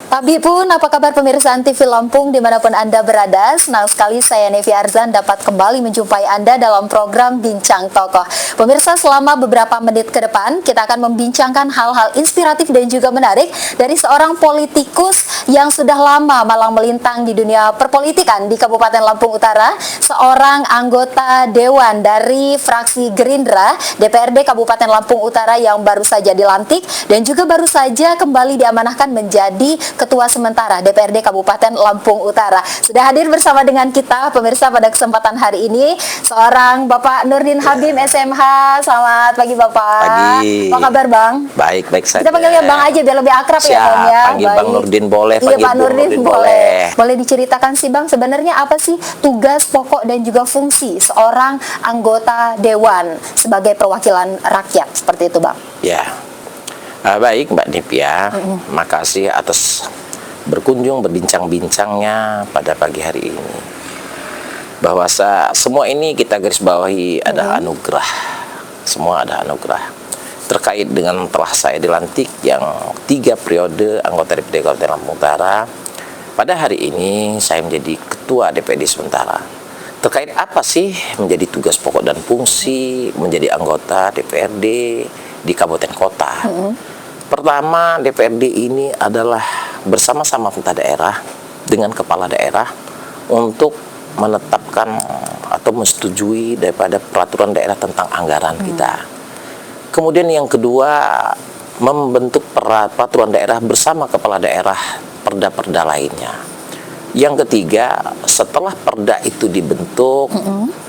Pagi pun, apa kabar pemirsa TV Lampung dimanapun Anda berada? Senang sekali saya Nevi Arzan dapat kembali menjumpai Anda dalam program Bincang Tokoh. Pemirsa, selama beberapa menit ke depan kita akan membincangkan hal-hal inspiratif dan juga menarik dari seorang politikus yang sudah lama malang melintang di dunia perpolitikan di Kabupaten Lampung Utara, seorang anggota Dewan dari fraksi Gerindra DPRD Kabupaten Lampung Utara yang baru saja dilantik dan juga baru saja kembali diamanahkan menjadi Ketua Sementara DPRD Kabupaten Lampung Utara. Sudah hadir bersama dengan kita pemirsa pada kesempatan hari ini seorang Bapak Nurdin Habib SMH. Selamat pagi Bapak. Pagi. Apa kabar Bang? Baik saja. Kita panggilnya Bang aja biar lebih akrab. Siap, ya Bang ya. Panggil Bang Nurdin boleh, iya, panggil Pak Nurdin boleh. Boleh diceritakan sih Bang, sebenarnya apa sih tugas pokok dan juga fungsi seorang anggota Dewan sebagai perwakilan rakyat seperti itu Bang? Ya. Baik Mbak Nipia, makasih atas berkunjung berbincang-bincangnya pada pagi hari ini. Bahwa semua ini kita garis bawahi ada anugerah, semua ada anugerah. Terkait dengan telah saya dilantik yang 3 periode anggota DPRD Kabupaten Lampung Utara, pada hari ini saya menjadi Ketua DPRD sementara. Terkait apa sih menjadi tugas pokok dan fungsi menjadi anggota DPRD di kabupaten kota? Pertama, DPRD ini adalah bersama-sama pemerintah daerah dengan kepala daerah untuk menetapkan atau menyetujui daripada peraturan daerah tentang anggaran kita. Kemudian yang kedua, membentuk peraturan daerah bersama kepala daerah perda-perda lainnya. Yang ketiga, setelah perda itu dibentuk,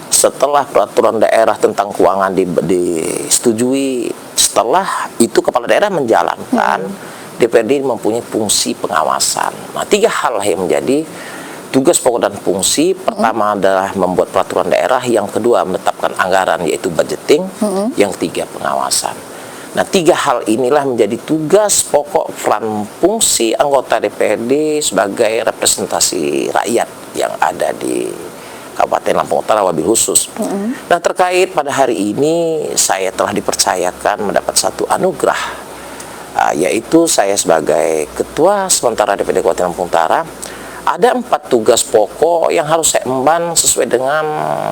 setelah peraturan daerah tentang keuangan disetujui, setelah itu kepala daerah menjalankan, DPRD mempunyai fungsi pengawasan. Nah, 3 hal yang menjadi tugas pokok dan fungsi. Pertama adalah membuat peraturan daerah, yang kedua menetapkan anggaran yaitu budgeting, yang ketiga pengawasan. Nah, 3 hal inilah menjadi tugas pokok peran fungsi anggota DPRD sebagai representasi rakyat yang ada di Kabupaten Lampung Utara wabil khusus. Nah, terkait pada hari ini saya telah dipercayakan mendapat satu anugerah, yaitu saya sebagai Ketua Sementara DPRD Kabupaten Lampung Utara. Ada 4 tugas pokok yang harus saya emban sesuai dengan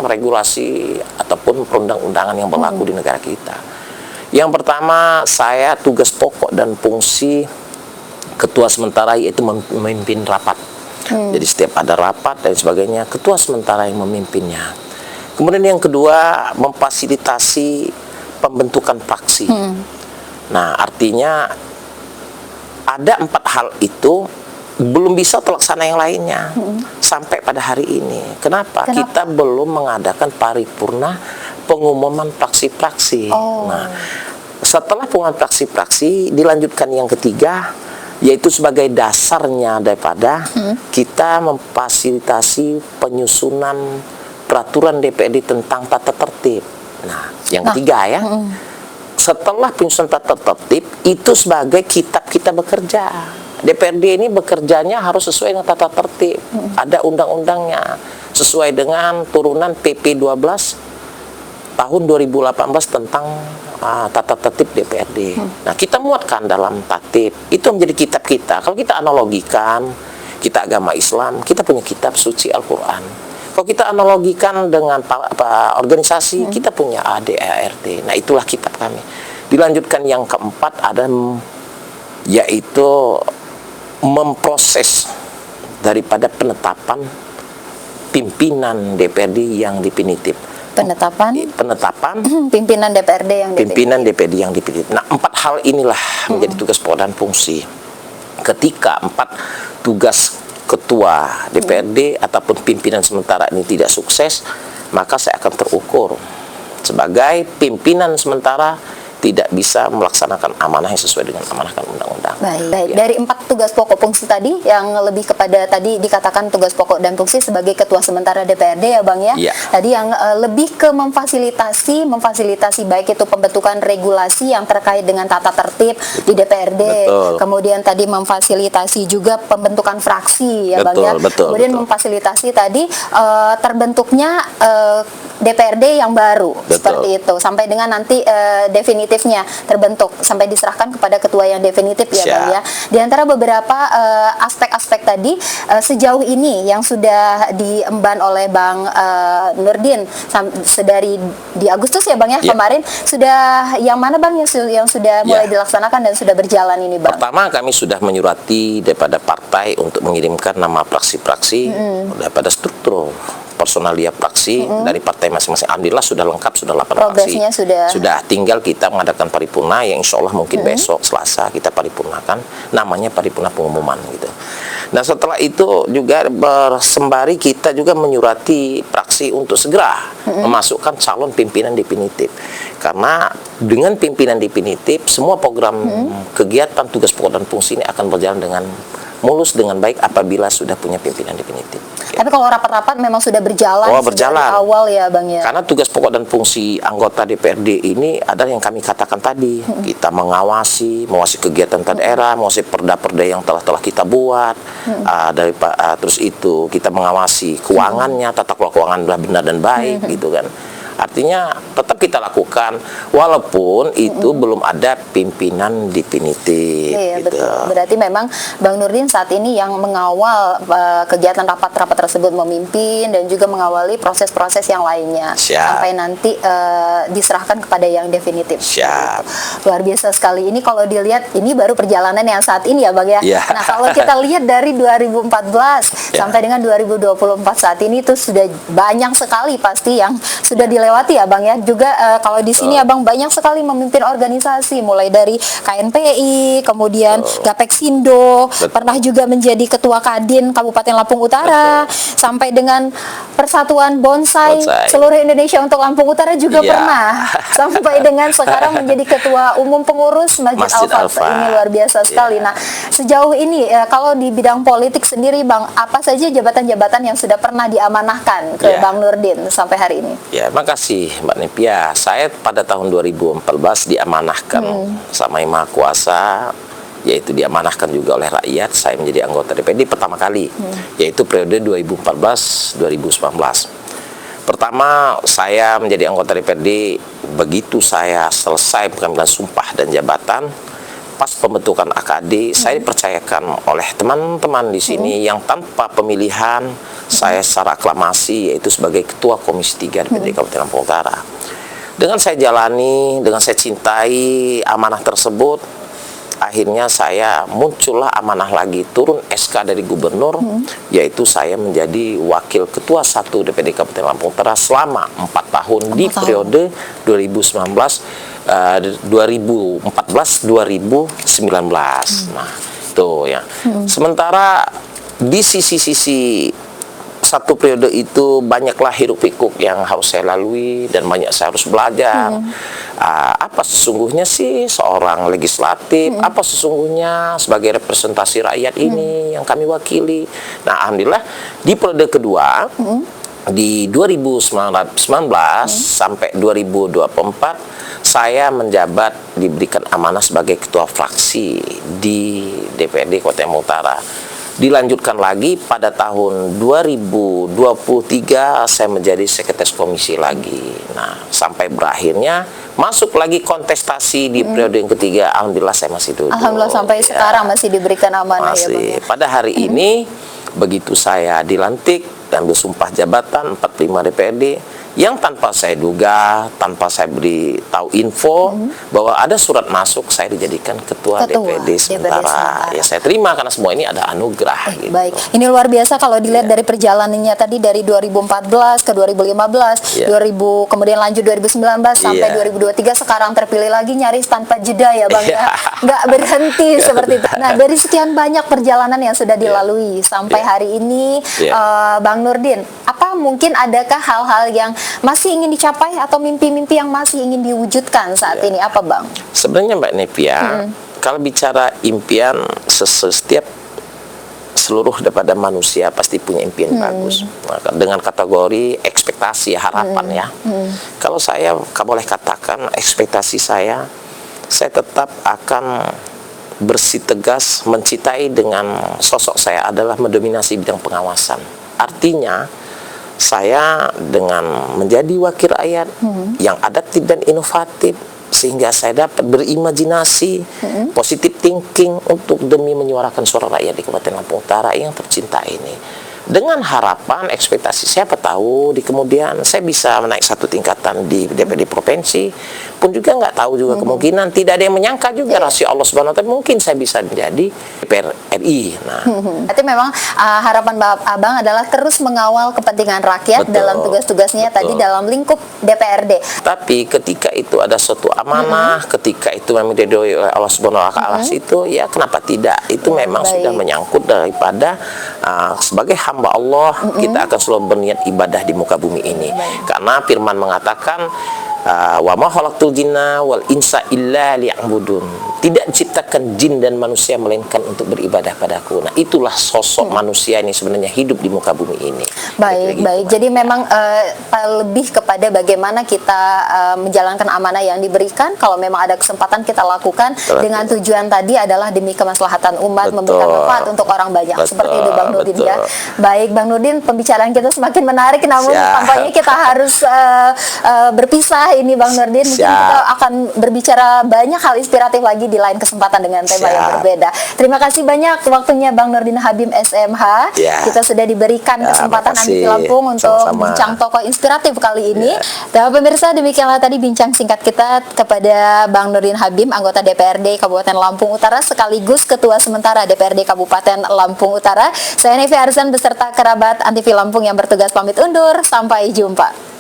regulasi ataupun perundang-undangan yang berlaku di negara kita. Yang pertama, saya tugas pokok dan fungsi Ketua Sementara yaitu memimpin rapat. Jadi setiap ada rapat dan sebagainya, Ketua Sementara yang memimpinnya. Kemudian yang kedua, memfasilitasi pembentukan fraksi. Nah, artinya ada 4 hal itu belum bisa terlaksana yang lainnya sampai pada hari ini. Kenapa? Kita belum mengadakan paripurna pengumuman fraksi-fraksi. Nah, setelah pengumuman fraksi-fraksi dilanjutkan yang ketiga, yaitu sebagai dasarnya daripada kita memfasilitasi penyusunan peraturan DPRD tentang tata tertib. Nah, yang ketiga ya, setelah penyusunan tata tertib itu sebagai kitab kita bekerja. DPRD ini bekerjanya harus sesuai dengan tata tertib. Ada undang-undangnya sesuai dengan turunan PP 12 tahun 2018 tentang tata tertib DPRD. Nah, kita muatkan dalam tatib. Itu menjadi kitab kita. Kalau kita analogikan, kita agama Islam, kita punya kitab suci Al-Quran. Kalau kita analogikan dengan organisasi, kita punya ADART. Nah, itulah kitab kami. Dilanjutkan yang keempat ada yaitu memproses daripada penetapan pimpinan DPRD yang definitif. Penetapan pimpinan DPRD yang definitif. Pimpinan DPRD yang definitif. Nah, 4 hal inilah menjadi tugas pokok dan fungsi. Ketika 4 tugas ketua DPRD ataupun pimpinan sementara ini tidak sukses, maka saya akan terukur sebagai pimpinan sementara tidak bisa melaksanakan amanah yang sesuai dengan amanahkan undang-undang. Baik. Dari 4 tugas pokok fungsi tadi yang lebih kepada tadi dikatakan tugas pokok dan fungsi sebagai Ketua Sementara DPRD ya Bang ya. Tadi yang lebih ke memfasilitasi baik itu pembentukan regulasi yang terkait dengan tata tertib di DPRD. Kemudian tadi memfasilitasi juga pembentukan fraksi ya Bang ya. Kemudian memfasilitasi tadi terbentuknya DPRD yang baru. Betul. Seperti itu sampai dengan nanti definitifnya terbentuk sampai diserahkan kepada ketua yang definitif ya Siap. Bang ya. Di antara beberapa aspek-aspek tadi sejauh ini yang sudah diemban oleh Bang Nurdin sedari di Agustus ya Bang ya, Ya. kemarin sudah yang mana Bang yang sudah mulai dilaksanakan dan sudah berjalan ini Bang? Pertama, kami sudah menyurati daripada partai untuk mengirimkan nama praksi-praksi daripada struktur personalia praksi dari partai masing-masing. Alhamdulillah sudah lengkap, sudah 8 Progresnya praksi. sudah. Tinggal kita mengadakan paripurna yang insya Allah mungkin besok Selasa kita paripurnakan, namanya paripurna pengumuman gitu. Nah setelah itu juga sembari kita juga menyurati praksi untuk segera memasukkan calon pimpinan definitif, karena dengan pimpinan definitif semua program kegiatan tugas pokok dan fungsi ini akan berjalan dengan mulus dengan baik apabila sudah punya pimpinan definitif. Tapi kalau rapat-rapat memang sudah berjalan, Oh, sejak berjalan. dari awal ya Bang ya. Karena tugas pokok dan fungsi anggota DPRD ini adalah yang kami katakan tadi, kita mengawasi kegiatan daerah, mengawasi perda-perda yang telah kita buat, terus itu kita mengawasi keuangannya, tata kelola keuangan benar dan baik, gitu kan. Artinya tetap kita lakukan walaupun itu belum ada pimpinan definitif. Iya gitu. betul. Berarti memang Bang Nurdin saat ini yang mengawal kegiatan rapat-rapat tersebut, memimpin dan juga mengawali proses-proses yang lainnya. Siap. Sampai nanti diserahkan kepada yang definitif. Siap. Luar biasa sekali. Ini kalau dilihat ini baru perjalanan yang saat ini ya Bang ya. Ya. Nah kalau kita lihat dari 2014 sampai dengan 2024 saat ini itu sudah banyak sekali pasti yang sudah dilewati ya Bang ya. Juga kalau di sini Abang banyak sekali memimpin organisasi mulai dari KNPI, kemudian Gapeksindo, pernah juga menjadi ketua Kadin Kabupaten Lampung Utara, sampai dengan Persatuan Bonsai seluruh Indonesia untuk Lampung Utara juga pernah, sampai dengan sekarang menjadi ketua umum pengurus Masjid Al-Fatah. Ini luar biasa sekali. Nah, sejauh ini kalau di bidang politik sendiri Bang, apa saja jabatan-jabatan yang sudah pernah diamanahkan ke Bang Nurdin sampai hari ini? Ya, makasih Mbak Nepia. Saya pada tahun 2014 diamanahkan sama Yang Maha Kuasa, yaitu diamanahkan juga oleh rakyat. Saya menjadi anggota DPRD pertama kali, yaitu periode 2014-2019. Pertama, saya menjadi anggota DPRD begitu saya selesai pengambilan sumpah dan jabatan. Pas pembentukan AKD, saya dipercayakan oleh teman-teman di sini yang tanpa pemilihan saya secara aklamasi, yaitu sebagai Ketua Komisi 3 DPRD Kabupaten Lampung Utara. Dengan saya jalani, dengan saya cintai amanah tersebut, akhirnya saya muncullah amanah lagi, turun SK dari Gubernur, yaitu saya menjadi Wakil Ketua 1 DPRD Kabupaten Lampung Utara selama 4 tahun di periode 2014-2019. Nah, itu ya. Sementara di sisi-sisi satu periode itu banyaklah hiruk pikuk yang harus saya lalui dan banyak saya harus belajar. Apa sesungguhnya sih seorang legislatif, apa sesungguhnya sebagai representasi rakyat ini yang kami wakili. Nah, alhamdulillah di periode kedua di 2019 sampai 2024 saya menjabat, diberikan amanah sebagai ketua fraksi di DPRD Kota Lampung Utara. Dilanjutkan lagi pada tahun 2023 saya menjadi sekretaris komisi lagi. Nah, sampai berakhirnya masuk lagi kontestasi di periode yang ketiga. Alhamdulillah saya masih duduk. Alhamdulillah sampai sekarang masih diberikan amanah ya Bang ya. Pada hari ini begitu saya dilantik dan bersumpah jabatan 45 DPRD, yang tanpa saya duga, tanpa saya beri tahu info bahwa ada surat masuk, saya dijadikan ketua DPRD sementara. Ya saya terima karena semua ini ada anugerah. Gitu. Baik, ini luar biasa kalau dilihat dari perjalanannya tadi dari 2014 ke 2015, 2000 kemudian lanjut 2019 sampai 2023 sekarang terpilih lagi nyaris tanpa jeda ya Bang ya. Nggak berhenti seperti itu. Nah, dari sekian banyak perjalanan yang sudah dilalui sampai hari ini Bang Nurdin, apa mungkin adakah hal-hal yang masih ingin dicapai atau mimpi-mimpi yang masih ingin diwujudkan saat ini, apa Bang? Sebenarnya Mbak Nepia, kalau bicara impian, setiap seluruh daripada manusia pasti punya impian bagus. Nah, dengan kategori ekspektasi, harapan ya. Kalau saya boleh katakan ekspektasi saya tetap akan bersitegas mencintai dengan sosok saya adalah mendominasi bidang pengawasan. Artinya saya dengan menjadi wakil rakyat yang adaptif dan inovatif, sehingga saya dapat berimajinasi, positive thinking untuk demi menyuarakan suara rakyat di Kabupaten Lampung Utara yang tercinta ini. Dengan harapan, ekspektasi siapa tahu di kemudian saya bisa menaik satu tingkatan di DPD provinsi, pun juga nggak tahu juga kemungkinan, tidak ada yang menyangka juga rahasia Allah Subhanahu wa taala, mungkin saya bisa menjadi DPR RI. Nah, berarti memang harapan Abang adalah terus mengawal kepentingan rakyat dalam tugas-tugasnya tadi dalam lingkup DPRD. Tapi ketika itu ada suatu amanah, ketika itu memang diridhoi oleh Allah Subhanahu wa taala itu, ya kenapa tidak? Itu memang sudah menyangkut daripada sebagai hamba Allah, kita akan selalu berniat ibadah di muka bumi ini. Karena firman mengatakan wa ma khalaqtul jinna wal insa illa liya'budun. Tidak diciptakan jin dan manusia melainkan untuk beribadah padaku. Nah, itulah sosok manusia ini sebenarnya hidup di muka bumi ini. Baik. Jadi memang lebih kepada bagaimana kita menjalankan amanah yang diberikan. Kalau memang ada kesempatan kita lakukan dengan tujuan tadi adalah demi kemaslahatan umat, memberikan manfaat untuk orang banyak. Seperti itu Bang Nurdin ya. Baik Bang Nurdin, pembicaraan kita semakin menarik, namun tampaknya kita harus berpisah ini Bang Nurdin. Mungkin kita akan berbicara banyak hal inspiratif lagi di lain kesempatan dengan tema yang berbeda. Terima kasih banyak waktunya Bang Nurdin Habib SMH. Kita sudah diberikan kesempatan Andi Lampung untuk bincang tokoh inspiratif kali ini. Dan pemirsa, demikianlah tadi bincang singkat kita kepada Bang Nurdin Habib, anggota DPRD Kabupaten Lampung Utara sekaligus Ketua Sementara DPRD Kabupaten Lampung Utara. Saya Nevi Arzan beserta kerabat Antivi Lampung yang bertugas pamit undur. Sampai jumpa.